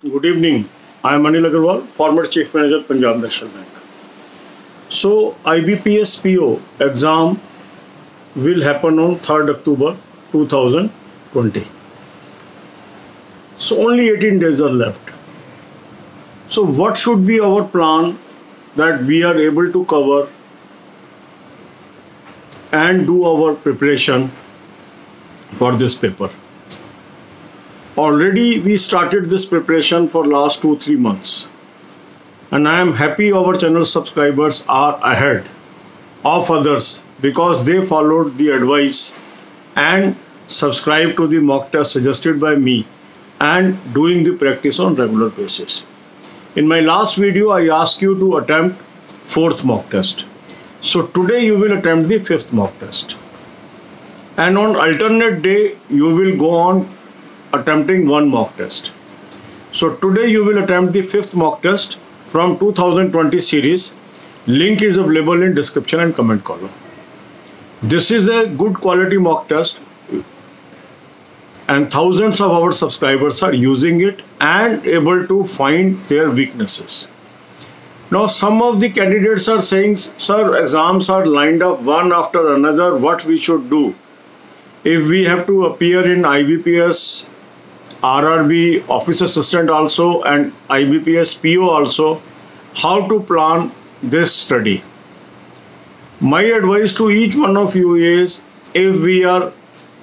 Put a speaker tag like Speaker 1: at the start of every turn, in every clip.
Speaker 1: Good evening. I am Anil Agarwal, former Chief Manager, Punjab National Bank. So, IBPS PO exam will happen on 3rd October 2020. So, only 18 days are left. So, what should be our plan that we are able to cover and do our preparation for this paper? Already we started this preparation for last 2-3 months, and I am happy our channel subscribers are ahead of others because they followed the advice and subscribed to the mock test suggested by me and doing the practice on regular basis. In my last video I asked you to attempt 4th mock test. So today you will attempt the 5th mock test, and on alternate day you will go on attempting 1 mock test. So today you will attempt the 5th mock test from 2020 series. Link is available in description and comment column. This is a good quality mock test and thousands of our subscribers are using it and able to find their weaknesses. Now some of the candidates are saying, sir, exams are lined up one after another, what we should do? If we have to appear in IBPS RRB Office Assistant also and IBPS PO also, how to plan this study? My advice to each one of you is, if we are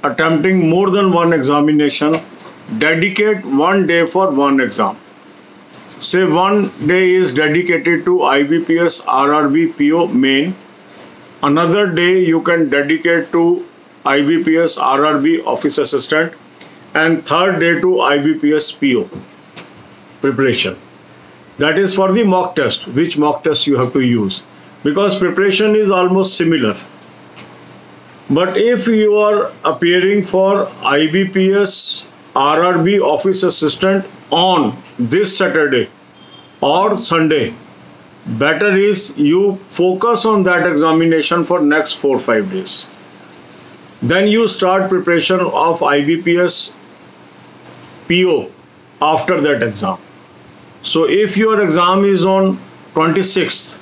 Speaker 1: attempting more than 1 examination, dedicate 1 day for 1 exam. Say 1 day is dedicated to IBPS RRB PO main, another day you can dedicate to IBPS RRB Office Assistant, and 3rd day to IBPS PO preparation. That is for the mock test, which mock test you have to use, because preparation is almost similar. But if you are appearing for IBPS RRB Office Assistant on this Saturday or Sunday, better is you focus on that examination for next 4-5 days. Then you start preparation of IBPS PO after that exam. So if your exam is on 26th,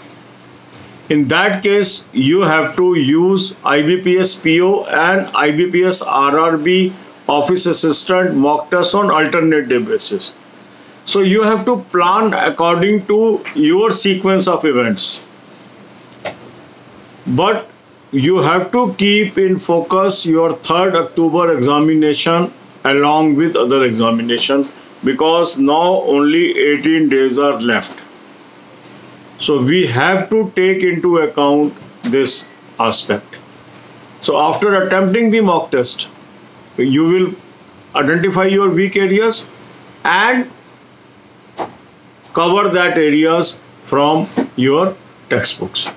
Speaker 1: in that case you have to use IBPS PO and IBPS RRB Office Assistant mock test on alternate day basis. So you have to plan according to your sequence of events. But you have to keep in focus your 3rd October examination along with other examinations, because now only 18 days are left. So we have to take into account this aspect. So after attempting the mock test, you will identify your weak areas and cover that areas from your textbooks.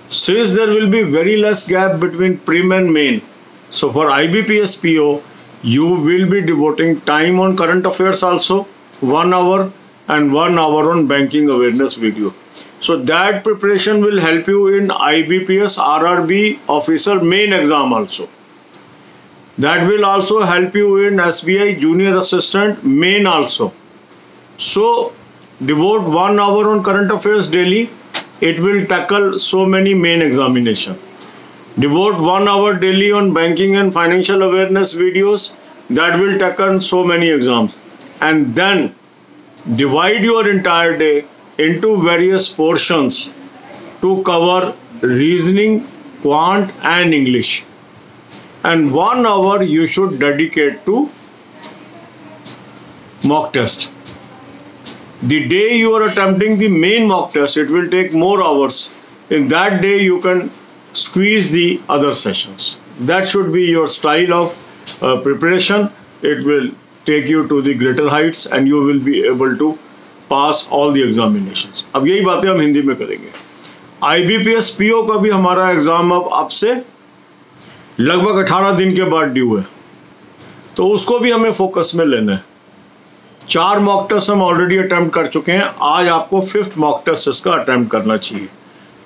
Speaker 1: Since there will be very less gap between prim and main, so for IBPS PO, you will be devoting time on current affairs also, 1 hour, and 1 hour on banking awareness video. So that preparation will help you in IBPS RRB officer main exam also. That will also help you in SBI junior assistant main also. So devote 1 hour on current affairs daily. It will tackle so many main examination. Devote 1 hour daily on banking and financial awareness videos. That will tackle so many exams. And then divide your entire day into various portions to cover reasoning, quant and English. And 1 hour you should dedicate to mock test. The day you are attempting the main mock test, it will take more hours. In that day you can squeeze the other sessions. That should be your style of preparation. It will take you to the greater heights and you will be able to pass all the examinations. अब यही बातें हम हिंदी में करेंगे. IBPS PO का भी हमारा exam अब से लगभग 18 दिन के बाद ड्यू है, तो उसको भी हमें फोकस में लेना है. 4 मॉक टेस्ट हम ऑलरेडी अटेम्प्ट कर चुके हैं. आज आपको 5th मॉक टेस्ट इसका अटेम्प्ट करना चाहिए.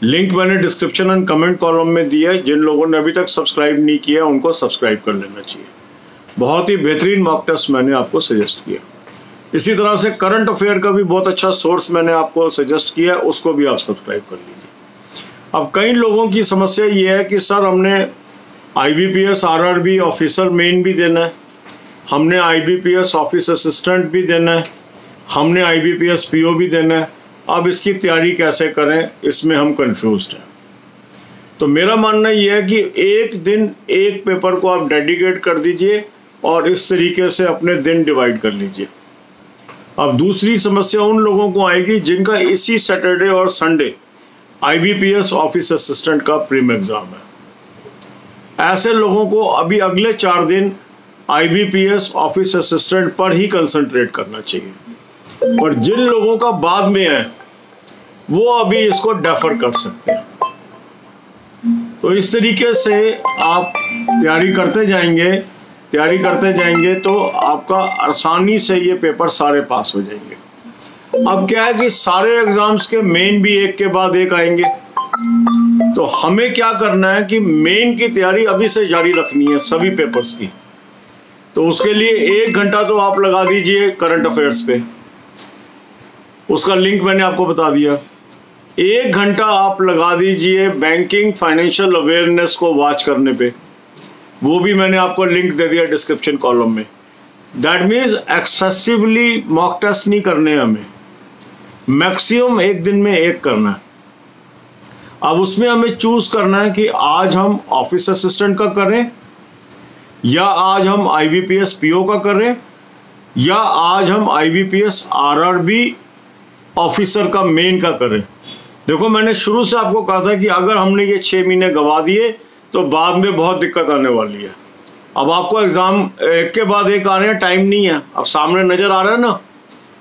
Speaker 1: लिंक मैंने डिस्क्रिप्शन एंड कमेंट कॉलम में दिया है. जिन लोगों ने अभी तक सब्सक्राइब नहीं किया उनको सब्सक्राइब कर लेना चाहिए. बहुत ही बेहतरीन मॉक टेस्ट मैंने आपको सजेस्ट किया. इसी तरह से करंट अफेयर का भी बहुत अच्छा सोर्स मैंने आपको सजेस्ट किया है, उसको भी आप सब्सक्राइब कर लीजिए। अब कई लोगों की समस्या ये है कि सर हमने IBPS RRB ऑफिसर मेन भी देना है, हमने IBPS ऑफिस असिस्टेंट भी देना है, हमने IBPS PO भी देना है, अब इसकी तैयारी कैसे करें, इसमें हम कंफ्यूज्ड हैं। तो मेरा मानना यह है कि एक दिन एक पेपर को आप डेडिकेट कर दीजिए और इस तरीके से अपने दिन डिवाइड कर लीजिए। अब दूसरी समस्या उन लोगों को आएगी जिनका इसी सैटरडे और संडे IBPS ऑफिस असिस्टेंट का प्रीम एग्जाम है। ऐसे लोगों को अभी अगले 4 दिन IBPS ऑफिस असिस्टेंट पर ही कंसंट्रेट करना चाहिए, और जिन लोगों का बाद में है वो अभी इसको डेफर कर सकते हैं। तो इस तरीके से आप तैयारी करते जाएंगे तो आपका आसानी से ये पेपर सारे पास हो जाएंगे। अब क्या है कि सारे एग्जाम्स के मेन भी एक के बाद एक आएंगे, तो हमें क्या करना है कि मेन की तैयारी अभी से जारी रखनी है सभी पेपर्स की। तो उसके लिए 1 घंटा तो आप लगा दीजिए करंट अफेयर्स पे, उसका लिंक मैंने आपको बता दिया। 1 घंटा आप लगा दीजिए बैंकिंग फाइनेंशियल अवेयरनेस को वॉच करने पे, वो भी मैंने आपको लिंक दे दिया डिस्क्रिप्शन कॉलम में। That means excessively mock test नहीं करने हमें, मैक्सिमम एक दिन में एक करना है। अब उसमें हमें चूज करना है कि आज हम ऑफिस असिस्टेंट का करें, या आज हम IBPS PO का करें, या आज हम IBPS RRB ऑफिसर का मेन का करें। देखो मैंने शुरू से आपको कहा था कि अगर हमने ये 6 महीने गवा दिए तो बाद में बहुत दिक्कत आने वाली है। अब आपको एग्जाम एक के बाद एक आ रहे हैं, टाइम नहीं है, अब सामने नजर आ रहा है ना।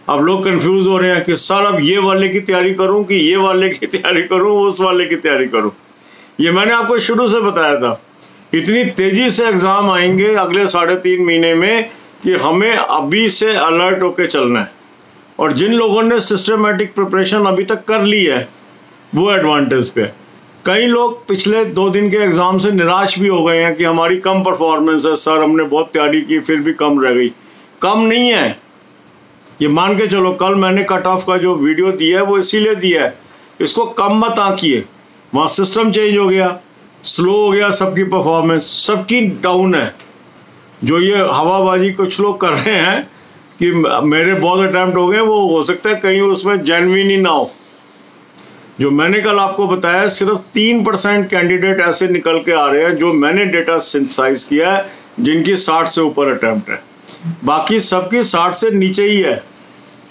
Speaker 1: अब लोग कंफ्यूज हो रहे हैं कि सर अब ये वाले की तैयारी करूं कि ये वाले की तैयारी करूं, उस वाले की तैयारी करूं। ये मैंने आपको शुरू से बताया था, इतनी तेजी से एग्जाम आएंगे अगले 3.5 महीने में कि हमें अभी से अलर्ट होके चलना है। और जिन लोगों ने सिस्टमेटिक प्रिपरेशन अभी तक कर ली है वो एडवांटेज पे। कई लोग पिछले 2 दिन के एग्जाम से निराश भी हो गए हैं कि हमारी कम परफॉर्मेंस है सर, हमने बहुत तैयारी की फिर भी कम रह गई। कम नहीं है, ये मान के चलो। कल मैंने कट ऑफ का जो वीडियो दिया है वो इसीलिए दिया है, इसको कम मत आंकिए। वहाँ सिस्टम चेंज हो गया, स्लो हो गया, सबकी परफॉर्मेंस सबकी डाउन है। जो ये हवाबाजी कुछ लोग कर रहे हैं कि मेरे बहुत अटैम्प्ट हो गए, वो हो सकता है कहीं उसमें जेन्युइन ही ना हो। जो मैंने कल आपको बताया सिर्फ 3% कैंडिडेट ऐसे निकल के आ रहे हैं जो मैंने डेटा सिंथेसाइज किया है जिनकी 60 से ऊपर अटैम्प्ट है, बाकी सबकी 60 से नीचे ही है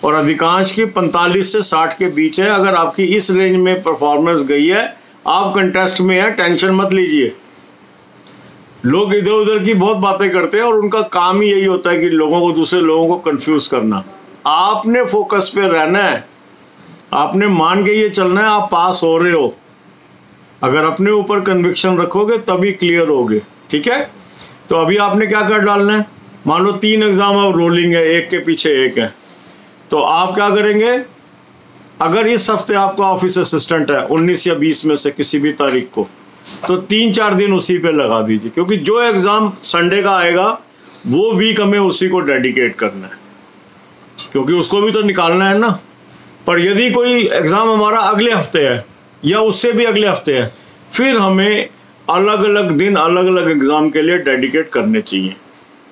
Speaker 1: और अधिकांश की 45 से 60 के बीच है। अगर आपकी इस रेंज में परफॉर्मेंस गई है, आप कंटेस्ट में है, टेंशन मत लीजिए। लोग इधर उधर की बहुत बातें करते हैं और उनका काम ही यही होता है कि लोगों को, दूसरे लोगों को कंफ्यूज करना। आपने फोकस पे रहना है, आपने मान के ये चलना है आप पास हो रहे हो। अगर अपने ऊपर कन्विक्शन रखोगे तभी क्लियर होगे, ठीक है। तो अभी आपने क्या कर डालना है, मान लो 3 एग्जाम अब रोलिंग है, एक के पीछे एक है, तो आप क्या करेंगे, अगर इस हफ्ते आपका ऑफिस असिस्टेंट है 19 या 20 में से किसी भी तारीख को, तो 3-4 दिन उसी पे लगा दीजिए, क्योंकि जो एग्जाम संडे का आएगा वो वीक हमें उसी को डेडिकेट करना है, क्योंकि उसको भी तो निकालना है ना। पर यदि कोई एग्जाम हमारा अगले हफ्ते है या उससे भी अगले हफ्ते है, फिर हमें अलग अलग दिन अलग अलग एग्जाम के लिए डेडिकेट करने चाहिए।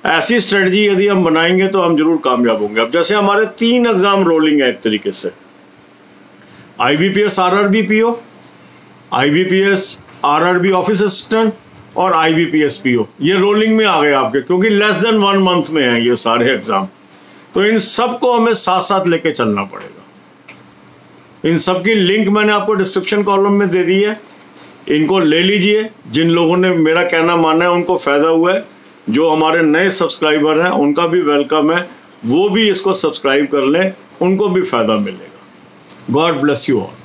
Speaker 1: ऐसी स्ट्रेटजी यदि हम बनाएंगे तो हम जरूर कामयाब होंगे। अब जैसे हमारे 3 एग्जाम रोलिंग है एक तरीके से, IBPS RRB PO, IBPS RRB office assistant और IBPS PO, ये रोलिंग में आ गए आपके, क्योंकि लेस देन 1 मंथ में है ये सारे एग्जाम। तो इन सबको हमें साथ साथ लेके चलना पड़ेगा। इन सब की लिंक मैंने आपको डिस्क्रिप्शन कॉलम में दे दी है, इनको ले लीजिए। जिन लोगों ने मेरा कहना माना है उनको फायदा हुआ है, जो हमारे नए सब्सक्राइबर हैं उनका भी वेलकम है, वो भी इसको सब्सक्राइब कर लें, उनको भी फायदा मिलेगा। God bless you all.